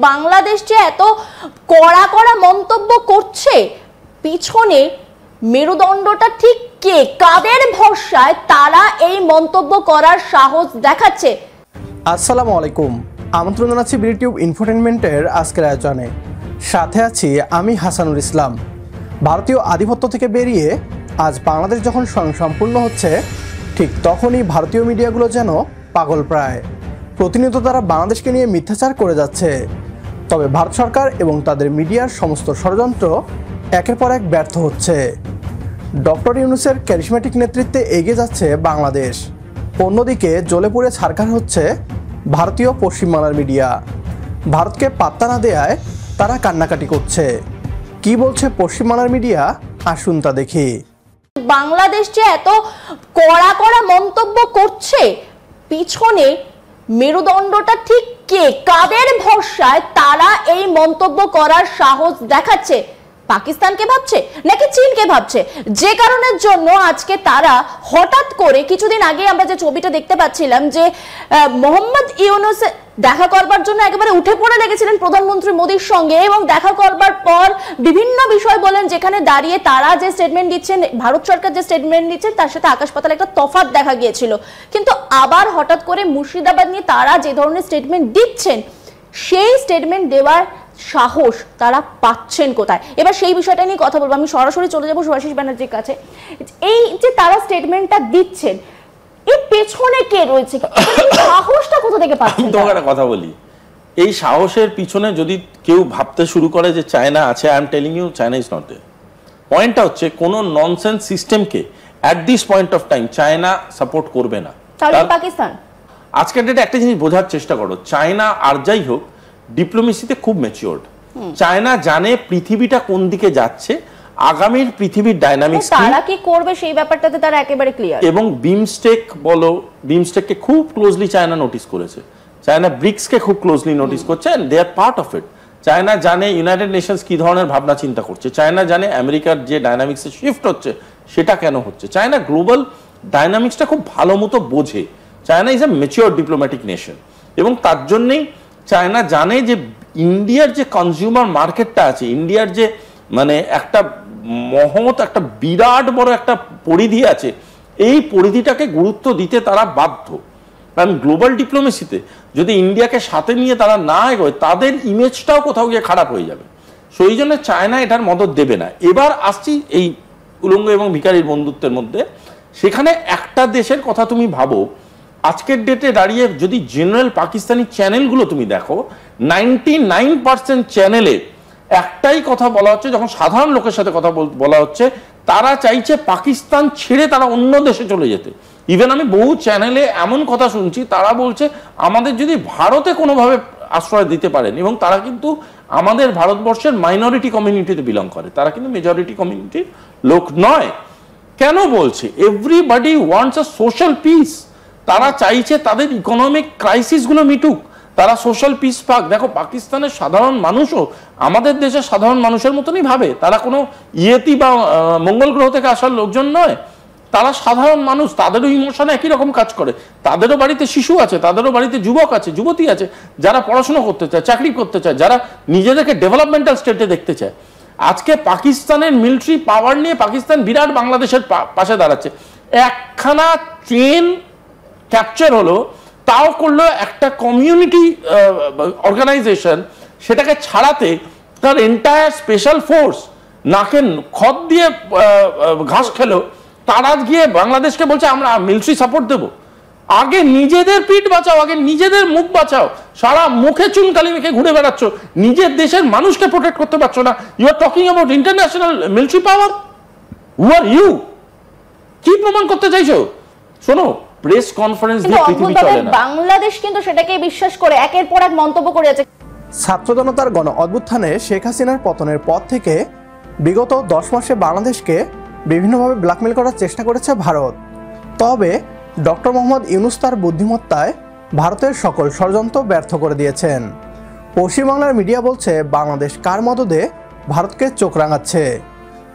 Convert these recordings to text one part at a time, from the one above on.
বাংলাদেশ যে এত কড়া কড়া মন্তব্য করছে, পিছনে মেরুদণ্ডটা ঠিক কে, কাদের ভরসায় তারা এই মন্তব্য করার সাহস দেখাচ্ছে? আসসালামু আলাইকুম, আমন্ত্রণ জানাচ্ছি বিটিউব ইনফোটেনমেন্টের আজকের আয়োজনে। সাথে আছি আমি হাসানুল ইসলাম। ভারতীয় আধিপত্য থেকে বেরিয়ে আজ বাংলাদেশ যখন স্বয়ংসম্পূর্ণ হচ্ছে, ঠিক তখনই ভারতীয় মিডিয়াগুলো যেন পাগল প্রায়। প্রতিনিয়ত তারা বাংলাদেশকে নিয়ে মিথ্যাচার করে যাচ্ছে। তবে ভারত সরকার এবং তাদের মিডিয়ার সমস্ত ষড়যন্ত্র একের পর এক ব্যর্থ হচ্ছে। ডক্টর ইউনূসের ক্যারিসমেটিক নেতৃত্বে এগিয়ে যাচ্ছে বাংলাদেশ। অন্যদিকে জ্বলে পুড়ে ছারখার হচ্ছে ভারতীয় পশ্চিমবাংলার মিডিয়া। ভারতকে পাত্তা না দেয়ায় তারা কান্নাকাটি করছে। কি বলছে পশ্চিমবাংলার মিডিয়া, আসুন তা দেখি। বাংলাদেশ যে এত কড়া কড়া মন্তব্য করছে, পিছনে মেরুদণ্ডটা ঠিক কে, কাদের ভরসায় তারা এই মন্তব্য করার সাহস দেখাচ্ছে? পাকিস্তানকে ভাবছে নাকি চীনকে ভাবছে? যে কারণের জন্য আজকে তারা হঠাৎ করে, কিছুদিন আগে আমরা যে ছবিটা দেখতে পাচ্ছিলাম যে মোহাম্মদ ইউনূস দেখা করবার জন্য একেবারে উঠে পড়ে লেগেছিলেন প্রধানমন্ত্রী মোদীর সঙ্গে, এবং দেখা করবার পর বিভিন্ন বিষয় বলেন, যেখানে দাঁড়িয়ে তারা যে স্টেটমেন্ট দিচ্ছেন, ভারত সরকার যে স্টেটমেন্ট দিচ্ছেন, তার সাথে আকাশ পাতাল একটা তফাৎ দেখা গিয়েছিল। কিন্তু আবার হঠাৎ করে মুর্শিদাবাদ নিয়ে তারা যে ধরনের স্টেটমেন্ট দিচ্ছেন, সেই স্টেটমেন্ট দেওয়ার সাহস তারা পাচ্ছেন কোথায়? এবার সেই বিষয়টা নিয়ে কথা বলবো। আমি সরাসরি চলে যাবো শুভাশিস ব্যানার্জির কাছে। এই যে তারা স্টেটমেন্টটা দিচ্ছেন, এর পেছনে কে রয়েছে? সাহসটা কোথা থেকে পাচ্ছেন? আমি তোমাকে একটা কথা বলি, এই সাহসের পিছনে যদি কেউ ভাবতে শুরু করে যে চায়না আছে, I am telling you China is not there. পয়েন্টটা হচ্ছে কোন ননসেন্স সিস্টেমকে at this point of time China support করবে না। পাকিস্তান আজকের ডেটে একটা জিনিস বোঝার চেষ্টা করো, চায়না আর যাই হোক ডিপ্লোমেসিতে খুব ম্যাচিওরড। চায়না জানে পৃথিবীটা কোন দিকে যাচ্ছে, আগামীর পৃথিবীর ডাইনামিক্স তারা কি করবে সেই ব্যাপারটাতে তারা একেবারে ক্লিয়ার। এবং বিমস্টেক বলো, বিমস্টেককে খুব ক্লোজলি চায়না নোটিস করেছে, চায়না ব্রিক্সকে খুব ক্লোজলি নোটিস করছে, and they are part of it. China জানে ইউনাইটেড নেশনস কি ধরনের ভাবনা চিন্তা করছে, চায়না জানে আমেরিকার যে ডাইনামিক্সে শিফট হচ্ছে সেটা কেন হচ্ছে। চায়না গ্লোবাল ডাইনামিক্সটা খুব ভালো মতো বোঝে। China is a mature diplomatic nation, এবং তার জন্যই চায়না জানে যে ইন্ডিয়ার যে কনজিউমার মার্কেটটা আছে, ইন্ডিয়ার যে মানে একটা মহৎ একটা বিরাট বড় একটা পরিধি আছে, এই পরিধিটাকে গুরুত্ব দিতে তারা বাধ্য। কারণ গ্লোবাল ডিপ্লোমেসিতে যদি ইন্ডিয়াকে সাথে নিয়ে তারা না এগোয়, তাদের ইমেজটাও কোথাও গিয়ে খারাপ হয়ে যাবে। সেই জন্য চায়না এটার মদত দেবে না। এবার আসছি এই উলঙ্গ এবং ভিখারির বন্ধুত্বের মধ্যে। সেখানে একটা দেশের কথা তুমি ভাবো, আজকের ডেটে দাঁড়িয়ে যদি জেনারেল পাকিস্তানি চ্যানেলগুলো তুমি দেখো, 99% চ্যানেলে একটাই কথা বলা হচ্ছে, যখন সাধারণ লোকের সাথে কথা বলা হচ্ছে, তারা চাইছে পাকিস্তান ছেড়ে তারা অন্য দেশে চলে যেতে। ইভেন আমি বহু চ্যানেলে এমন কথা শুনছি, তারা বলছে আমাদের যদি ভারতে কোনোভাবে আশ্রয় দিতে পারেন, এবং তারা কিন্তু আমাদের ভারতবর্ষের মাইনরিটি কমিউনিটিতে বিলং করে, তারা কিন্তু মেজরিটি কমিউনিটির লোক নয়। কেন বলছে? এভরিবডি ওয়ান্টস আ সোশ্যাল পিস। তারা চাইছে তাদের ইকোনমিক ক্রাইসিসগুলো মিটুক, তারা সোশ্যাল পিস পাক। দেখো পাকিস্তানের সাধারণ মানুষও আমাদের দেশের সাধারণ মানুষের মতনই ভাবে, তারা কোনো ইয়েতি বা মঙ্গল গ্রহ থেকে আসার লোকজন নয়, তারা সাধারণ মানুষ, তাদেরও ইমোশন একই রকম কাজ করে। তাদেরও বাড়িতে শিশু আছে, তাদেরও বাড়িতে যুবক আছে, যুবতী আছে, যারা পড়াশোনা করতে চায়, চাকরি করতে চায়, যারা নিজেদেরকে ডেভেলপমেন্টাল স্টেটে দেখতে চায়। আজকে পাকিস্তানের মিলিটারি পাওয়ার নিয়ে পাকিস্তান বিরাট বাংলাদেশের পাশে দাঁড়াচ্ছে। একখানা ট্রেন ক্যাপচার হলো, তাও করলো একটা কমিউনিটি অর্গানাইজেশন, সেটাকে ছাড়াতে তার এন্টায়ার স্পেশাল ফোর্স নাকে খত দিয়ে ঘাস খেলো, তারা গিয়ে বাংলাদেশকে বলছে আমরা মিলিটারি সাপোর্ট দেব। আগে নিজেদের পিঠ বাঁচাও, আগে নিজেদের মুখ বাঁচাও। সারা মুখে চুনকালি মেখে ঘুরে বেড়াচ্ছ, নিজের দেশের মানুষকে প্রোটেক্ট করতে পারছো না। You are talking about international military power. Who are you? কি প্রমাণ করতে চাইছো? শোনো, প্রেস কনফারেন্স দিয়ে পৃথিবী চলে না। বাংলাদেশ কিন্তু সেটাকে বিশ্বাস করে একের পর এক মন্তব্য করে যাচ্ছে। ছাত্র জনতার গণ অভ্যুত্থানে শেখ হাসিনার পতনের পর থেকে বিগত 10 মাসে বাংলাদেশকে বিভিন্নভাবে ব্ল্যাকমেল করার চেষ্টা করেছে ভারত। তবে ডক্টর মোহাম্মদ ইউনূস তার বুদ্ধিমত্তায় ভারতের সকল ষড়যন্ত্র ব্যর্থ করে দিয়েছেন। পশ্চিমবাংলার মিডিয়া বলছে বাংলাদেশ কার মদদে ভারতকে চোখ রাঙাচ্ছে,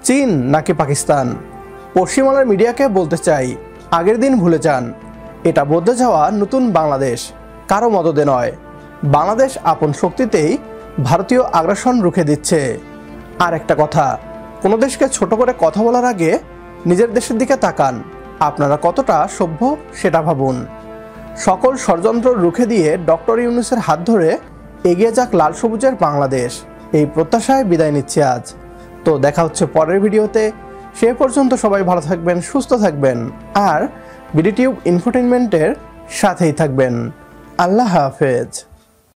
চীন নাকি পাকিস্তান? পশ্চিমবাংলার মিডিয়াকে বলতে চাই, আগের দিন ভুলে যান। এটা বদলে যাওয়া নতুন বাংলাদেশ কারো মদদে নয়। বাংলাদেশ আপন শক্তিতেই ভারতীয় আগ্রাসন রুখে দিচ্ছে। আর একটা কথা, কোনো দেশকে ছোট করে কথা বলার আগে নিজের দেশের দিকে তাকান। আপনারা কতটা সভ্য সেটা ভাবুন। সকল ষড়যন্ত্র রুখে দিয়ে ডক্টর ইউনূসের হাত ধরে এগিয়ে যাক লাল সবুজের বাংলাদেশ, এই প্রত্যাশায় বিদায় নিচ্ছি আজ। তো দেখা হচ্ছে পরের ভিডিওতে। সে পর্যন্ত সবাই ভালো থাকবেন, সুস্থ থাকবেন আর বিডিটিউব ইনফোটেইনমেন্টের সাথেই থাকবেন। আল্লাহ হাফেজ।